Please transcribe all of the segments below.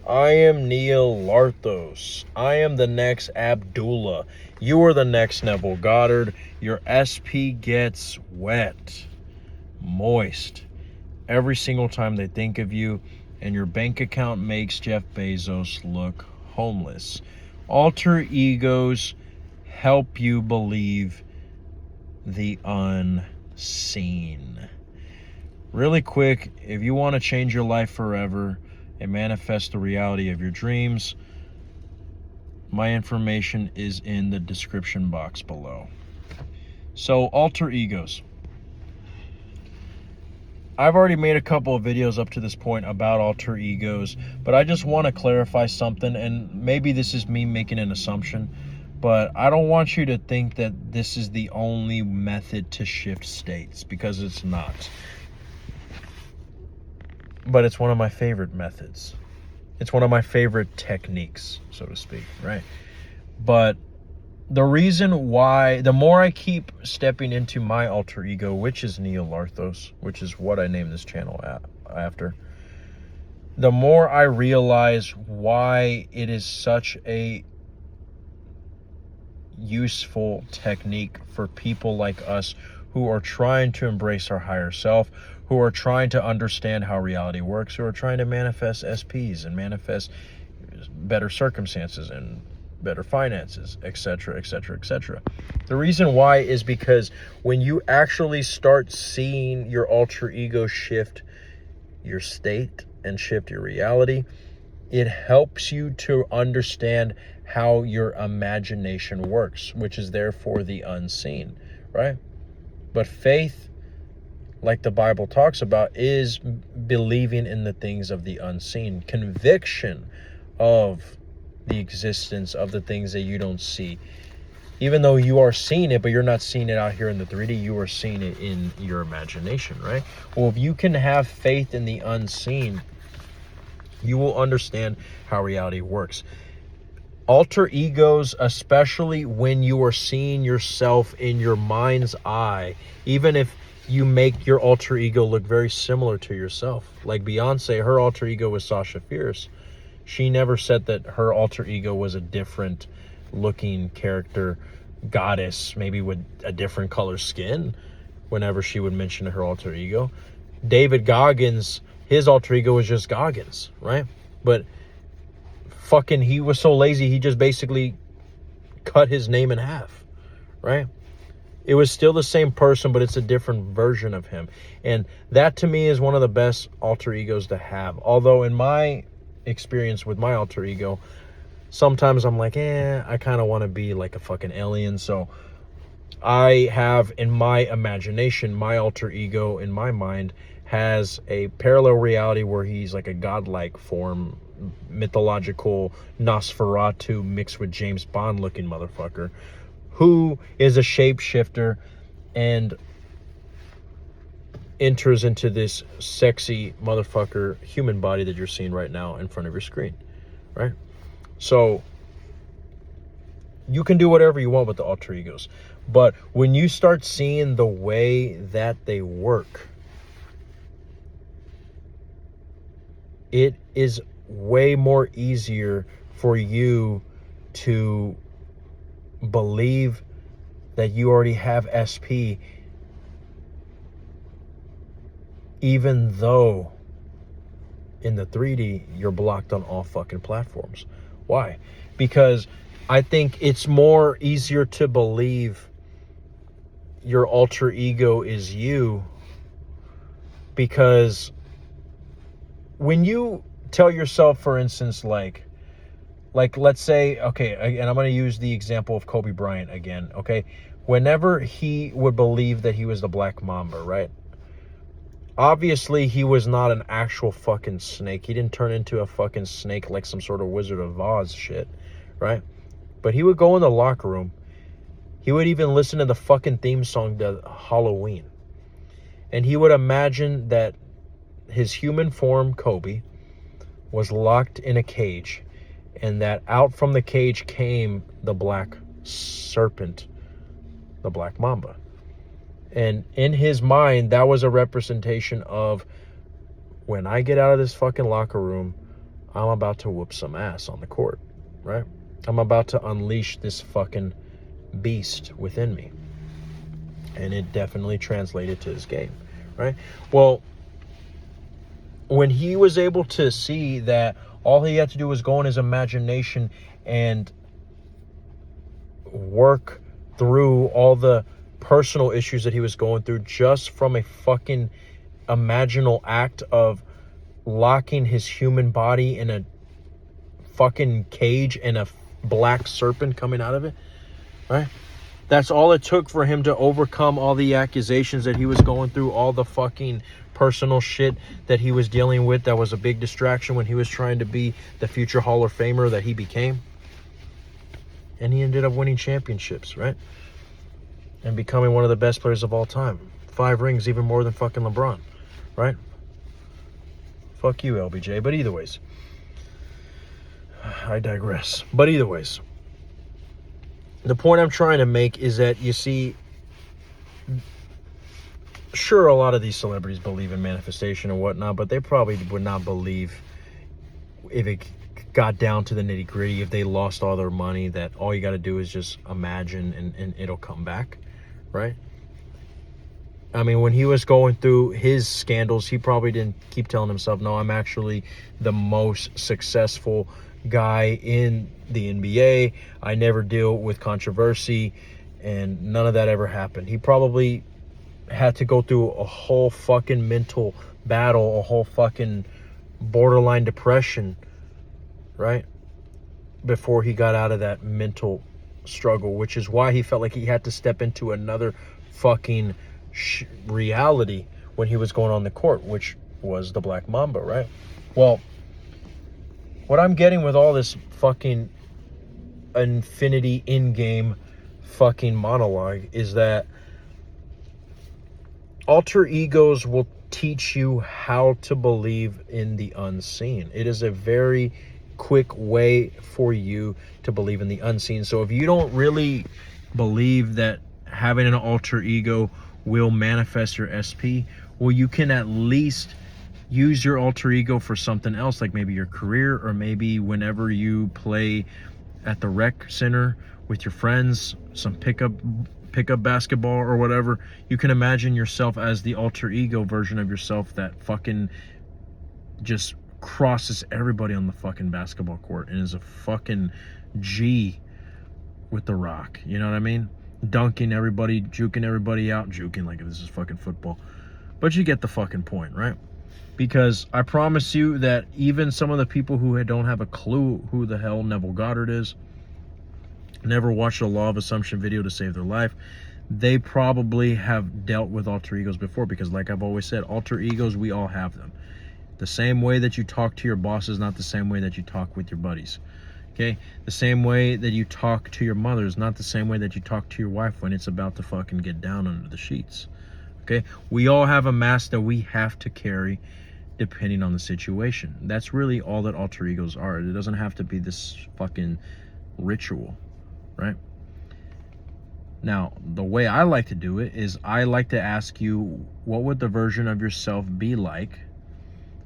I am Neil Larthos. I am the next Abdullah. You are the next Neville Goddard. Your SP gets wet, moist, every single time they think of you, and your bank account makes Jeff Bezos look homeless. Alter egos help you believe the unseen. Really quick, if you want to change your life forever and manifest the reality of your dreams, my information is in the description box below. So, alter egos. I've already made a couple of videos up to this point about alter egos, but I just want to clarify something, and maybe this is me making an assumption, but I don't want you to think that this is the only method to shift states, because it's not. But it's one of my favorite methods. It's one of my favorite techniques, so to speak, right? But the reason why, the more I keep stepping into my alter ego, which is Neil Larthos, which is what I named this channel after, the more I realize why it is such a useful technique for people like us who are trying to embrace our higher self, who are trying to understand how reality works, who are trying to manifest SPs and manifest better circumstances and better finances, etc., etc., etc. The reason why is because when you actually start seeing your alter ego shift your state and shift your reality, it helps you to understand how your imagination works, which is therefore the unseen, right? But faith, like the Bible talks about, is believing in the things of the unseen, conviction of the existence of the things that you don't see. Even though you are seeing it, but you're not seeing it out here in the 3D, you are seeing it in your imagination, right? Well, if you can have faith in the unseen, you will understand how reality works. Alter egos, especially when you are seeing yourself in your mind's eye, even if you make your alter ego look very similar to yourself. Like Beyonce, her alter ego was Sasha Fierce. She never said that her alter ego was a different looking character, goddess, maybe with a different color skin, whenever she would mention her alter ego. David Goggins, his alter ego was just Goggins, right? But fucking, he was so lazy, he just basically cut his name in half, right? It was still the same person, but it's a different version of him. And that to me is one of the best alter egos to have. Although in my experience with my alter ego, sometimes I'm like, I kind of want to be like a fucking alien. So I have, in my imagination, my alter ego in my mind has a parallel reality where he's like a godlike form, mythological Nosferatu mixed with James Bond looking motherfucker, who is a shapeshifter and enters into this sexy motherfucker human body that you're seeing right now in front of your screen, right? So you can do whatever you want with the alter egos, but when you start seeing the way that they work, it is way more easier for you to believe that you already have SP, even though in the 3D you're blocked on all fucking platforms. Why? Because I think it's more easier to believe your alter ego is you, because when you tell yourself, for instance, like let's say, okay, and I'm going to use the example of Kobe Bryant again, okay? Whenever he would believe that he was the Black Mamba, right? Obviously, he was not an actual fucking snake. He didn't turn into a fucking snake like some sort of Wizard of Oz shit, right? But he would go in the locker room. He would even listen to the fucking theme song to Halloween. And he would imagine that his human form, Kobe, was locked in a cage, and that out from the cage came the black serpent, the Black Mamba. And in his mind, that was a representation of, when I get out of this fucking locker room, I'm about to whoop some ass on the court, right? I'm about to unleash this fucking beast within me. And it definitely translated to his game, right? Well, when he was able to see that all he had to do was go in his imagination and work through all the personal issues that he was going through just from a fucking imaginal act of locking his human body in a fucking cage and a black serpent coming out of it, right? That's all it took for him to overcome all the accusations that he was going through, all the fucking personal shit that he was dealing with that was a big distraction when he was trying to be the future Hall of Famer that he became. And he ended up winning championships, right? And becoming one of the best players of all time. 5 rings, even more than fucking LeBron, right? Fuck you, LBJ. But either ways, I digress. But either ways, the point I'm trying to make is that, you see, sure, a lot of these celebrities believe in manifestation and whatnot, but they probably would not believe, if it got down to the nitty gritty, if they lost all their money, that all you got to do is just imagine and it'll come back, right? I mean, when he was going through his scandals, he probably didn't keep telling himself, no, I'm actually the most successful guy in the NBA. I never deal with controversy, and none of that ever happened. He probably had to go through a whole fucking mental battle, a whole fucking borderline depression, right? Before he got out of that mental struggle, which is why he felt like he had to step into another fucking reality when he was going on the court, which was the Black Mamba, right? Well, what I'm getting with all this fucking infinity in-game fucking monologue is that alter egos will teach you how to believe in the unseen. It is a very quick way for you to believe in the unseen. So if you don't really believe that having an alter ego will manifest your SP, well, you can at least use your alter ego for something else, like maybe your career, or maybe whenever you play at the rec center with your friends, some pickup basketball or whatever. You can imagine yourself as the alter ego version of yourself that fucking just crosses everybody on the fucking basketball court and is a fucking G with the rock. You know what I mean? Dunking everybody, juking everybody out, juking like this is fucking football. But you get the fucking point, right? Because I promise you that even some of the people who don't have a clue who the hell Neville Goddard is, never watched a Law of Assumption video to save their life, they probably have dealt with alter egos before. Because like I've always said, alter egos, we all have them. The same way that you talk to your boss is not the same way that you talk with your buddies. Okay? The same way that you talk to your mother is not the same way that you talk to your wife when it's about to fucking get down under the sheets. Okay? We all have a mask that we have to carry depending on the situation. That's really all that alter egos are. It doesn't have to be this fucking ritual, right? Now, the way I like to do it is I like to ask you, what would the version of yourself be like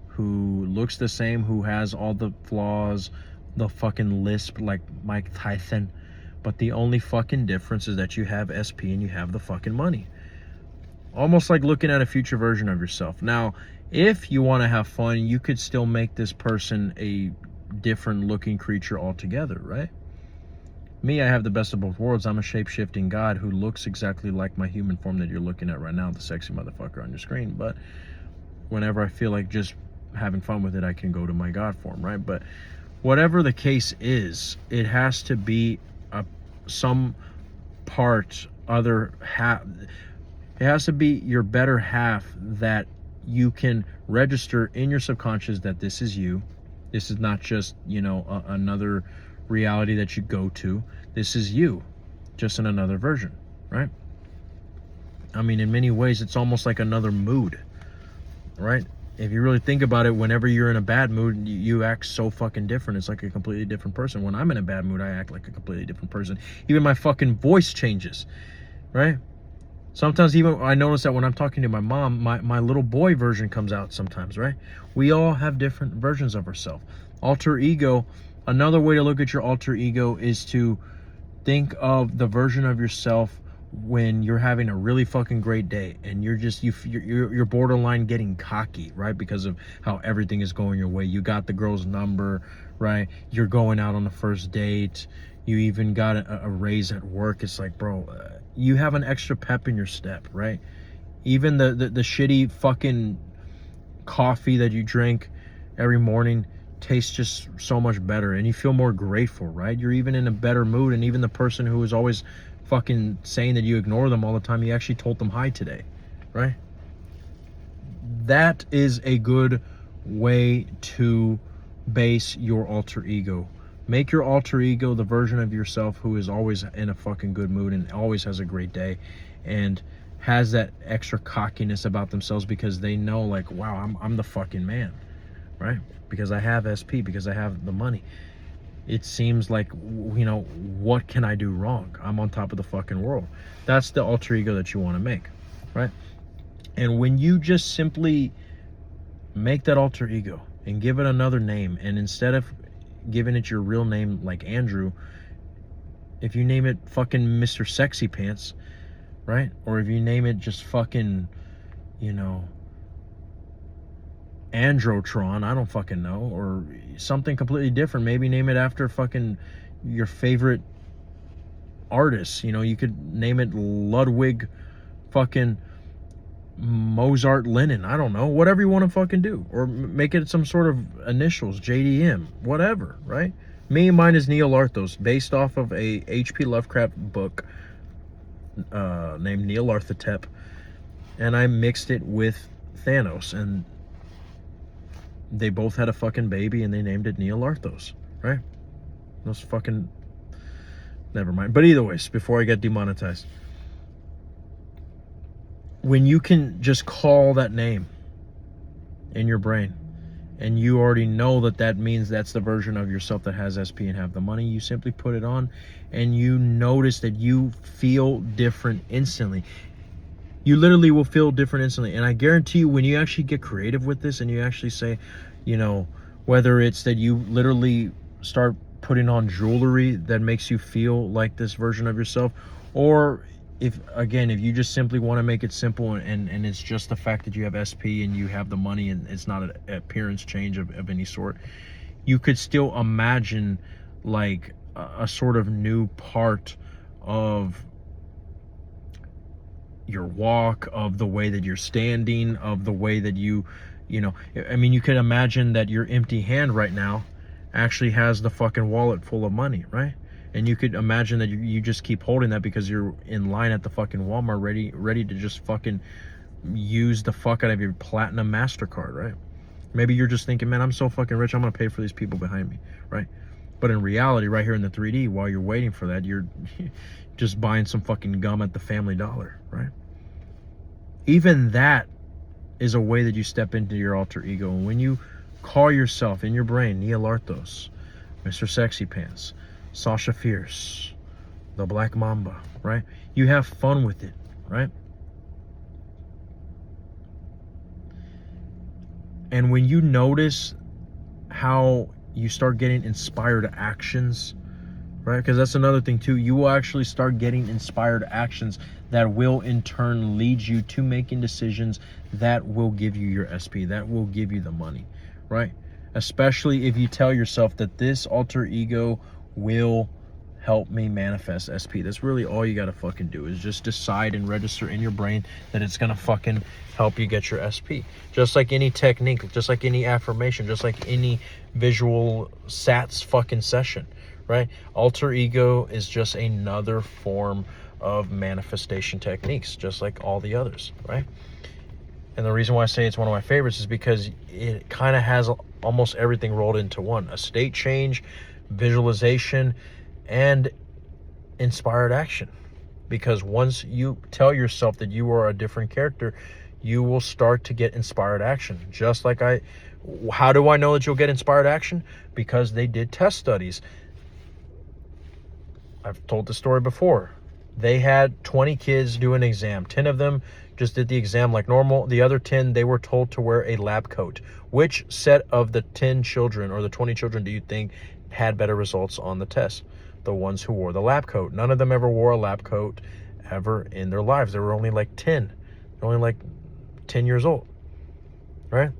who looks the same, who has all the flaws, the fucking lisp like Mike Tyson, but the only fucking difference is that you have SP and you have the fucking money. Almost like looking at a future version of yourself. Now, if you want to have fun, you could still make this person a different looking creature altogether, right? Me, I have the best of both worlds. I'm a shape-shifting god who looks exactly like my human form that you're looking at right now, the sexy motherfucker on your screen. But whenever I feel like just having fun with it, I can go to my god form, right? But whatever the case is, it has to be some part other half. It has to be your better half that you can register in your subconscious that this is you. This is not just, you know, another reality that you go to. This is you, just in another version, right? I mean, in many ways, it's almost like another mood, right? If you really think about it, whenever you're in a bad mood, you act so fucking different. It's like a completely different person. When I'm in a bad mood, I act like a completely different person. Even my fucking voice changes, right? Sometimes even I notice that when I'm talking to my mom, my little boy version comes out sometimes, right? We all have different versions of ourselves. Alter ego, another way to look at your alter ego is to think of the version of yourself when you're having a really fucking great day and you're borderline getting cocky, right? Because of how everything is going your way. You got the girl's number, right? You're going out on the first date. You even got a raise at work. It's like, bro, you have an extra pep in your step, right? Even the shitty fucking coffee that you drink every morning tastes just so much better, and you feel more grateful, right? You're even in a better mood, and even the person who is always fucking saying that you ignore them all the time, you actually told them hi today, right? That is a good way to base your alter ego. Make your alter ego the version of yourself who is always in a fucking good mood and always has a great day and has that extra cockiness about themselves because they know, like, wow, I'm the fucking man, right? Because I have SP, because I have the money. It seems like, you know, what can I do wrong? I'm on top of the fucking world. That's the alter ego that you want to make, right? And when you just simply make that alter ego and give it another name, and instead of giving it your real name like Andrew, if you name it fucking Mr. Sexy Pants, right? Or if you name it just fucking, you know, Androtron, I don't fucking know, or something completely different. Maybe name it after fucking your favorite artist. You know, you could name it Ludwig fucking Mozart Lennon. I don't know, whatever you want to fucking do, or make it some sort of initials, JDM, whatever, right? Mine is Neolarthos, based off of a H.P. Lovecraft book named Neolarthotep, and I mixed it with Thanos, and they both had a fucking baby, and they named it Neolarthos, right? Those fucking... Never mind. But either ways, before I get demonetized, when you can just call that name in your brain, and you already know that that means that's the version of yourself that has SP and have the money, you simply put it on, and you notice that you feel different instantly. You literally will feel different instantly. And I guarantee you, when you actually get creative with this and you actually say, you know, whether it's that you literally start putting on jewelry that makes you feel like this version of yourself, or if you just simply want to make it simple and it's just the fact that you have SP and you have the money and it's not an appearance change of any sort, you could still imagine like a sort of new part of your walk, of the way that you're standing, of the way that you know, I mean, you could imagine that your empty hand right now actually has the fucking wallet full of money, right? And you could imagine that you just keep holding that because you're in line at the fucking Walmart ready to just fucking use the fuck out of your platinum MasterCard, right? Maybe you're just thinking, man, I'm so fucking rich, I'm gonna pay for these people behind me, right? But in reality, right here in the 3D, while you're waiting for that, you're just buying some fucking gum at the Family Dollar, right? Even that is a way that you step into your alter ego. And when you call yourself in your brain Neolarthos, Mr. Sexy Pants, Sasha Fierce, the Black Mamba, right? You have fun with it, right? And when you notice how you start getting inspired actions, right? Because that's another thing too. You will actually start getting inspired actions that will in turn lead you to making decisions that will give you your SP, that will give you the money, right? Especially if you tell yourself that this alter ego will help me manifest SP. That's really all you gotta fucking do, is just decide and register in your brain that it's gonna fucking help you get your SP. Just like any technique, just like any affirmation, just like any visual SATS fucking session, right? Alter ego is just another form of manifestation techniques, just like all the others, right? And the reason why I say it's one of my favorites is because it kind of has almost everything rolled into one: a state change, visualization, and inspired action. Because once you tell yourself that you are a different character, you will start to get inspired action. Just like how do I know that you'll get inspired action? Because they did test studies. I've told the story before. They had 20 kids do an exam. 10 of them just did the exam like normal. The other 10, they were told to wear a lab coat. Which set of the 10 children or the 20 children do you think had better results on the test? The ones who wore the lab coat. None of them ever wore a lab coat ever in their lives. They were only like 10. They're only like 10 years old, right?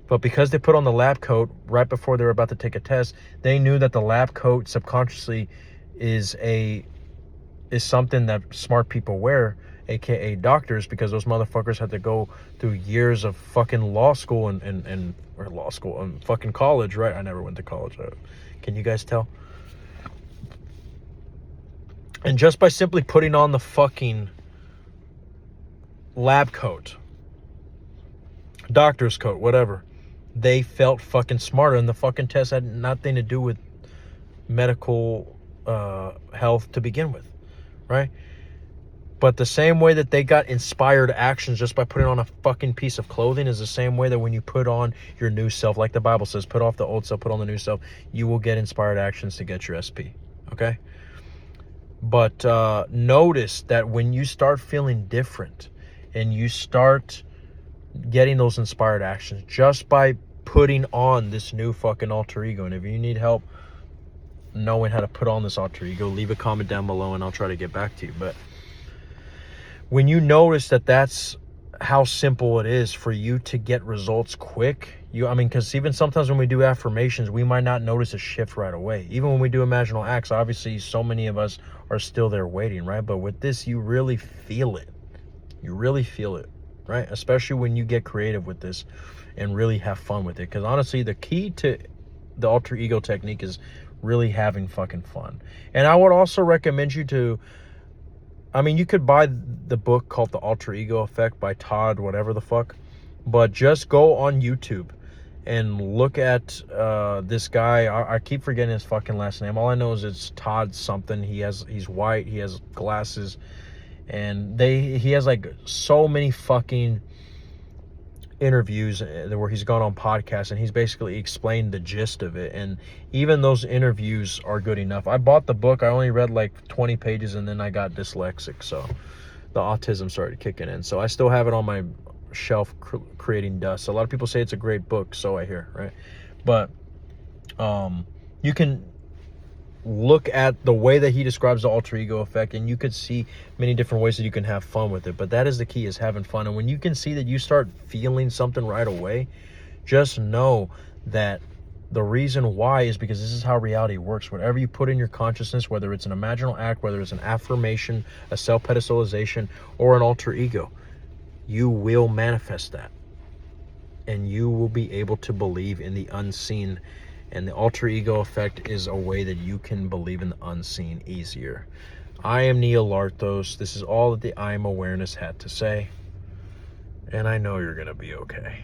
But because they put on the lab coat right before they were about to take a test, they knew that the lab coat subconsciously is something that smart people wear, aka doctors, because those motherfuckers had to go through years of fucking law school and fucking college, right? I never went to college. Can you guys tell? And just by simply putting on the fucking lab coat, doctor's coat, whatever, they felt fucking smarter, and the fucking test had nothing to do with medical health to begin with, right? But the same way that they got inspired actions just by putting on a fucking piece of clothing is the same way that when you put on your new self, like the Bible says, put off the old self, put on the new self, you will get inspired actions to get your SP, okay? But notice that when you start feeling different and you start getting those inspired actions just by putting on this new fucking alter ego, and if you need help knowing how to put on this alter ego, leave a comment down below and I'll try to get back to you. But when you notice that that's how simple it is for you to get results quick, because even sometimes when we do affirmations, we might not notice a shift right away. Even when we do imaginal acts, obviously so many of us are still there waiting, right? But with this, you really feel it. You really feel it, right? Especially when you get creative with this and really have fun with it. Because honestly, the key to the alter ego technique is really having fucking fun. And I would also recommend you to, you could buy the book called The Alter Ego Effect by Todd, whatever the fuck. But just go on YouTube and look at this guy. I keep forgetting his fucking last name. All I know is it's Todd something. He's white. He has glasses. And he has like so many fucking interviews where he's gone on podcasts and he's basically explained the gist of it, and even those interviews are good enough. I bought the book. I only read like 20 pages and then I got dyslexic, so the autism started kicking in. So I still have it on my shelf creating dust. A lot of people say it's a great book, so I hear, right? But you can look at the way that he describes the alter ego effect, and you could see many different ways that you can have fun with it. But that is the key, is having fun. And when you can see that you start feeling something right away, just know that the reason why is because this is how reality works. Whatever you put in your consciousness, whether it's an imaginal act, whether it's an affirmation, a self-pedestalization, or an alter ego, you will manifest that, and you will be able to believe in the unseen. And the alter ego effect is a way that you can believe in the unseen easier. I am Neil Larthos. This is all that the I Am Awareness had to say. And I know you're going to be okay.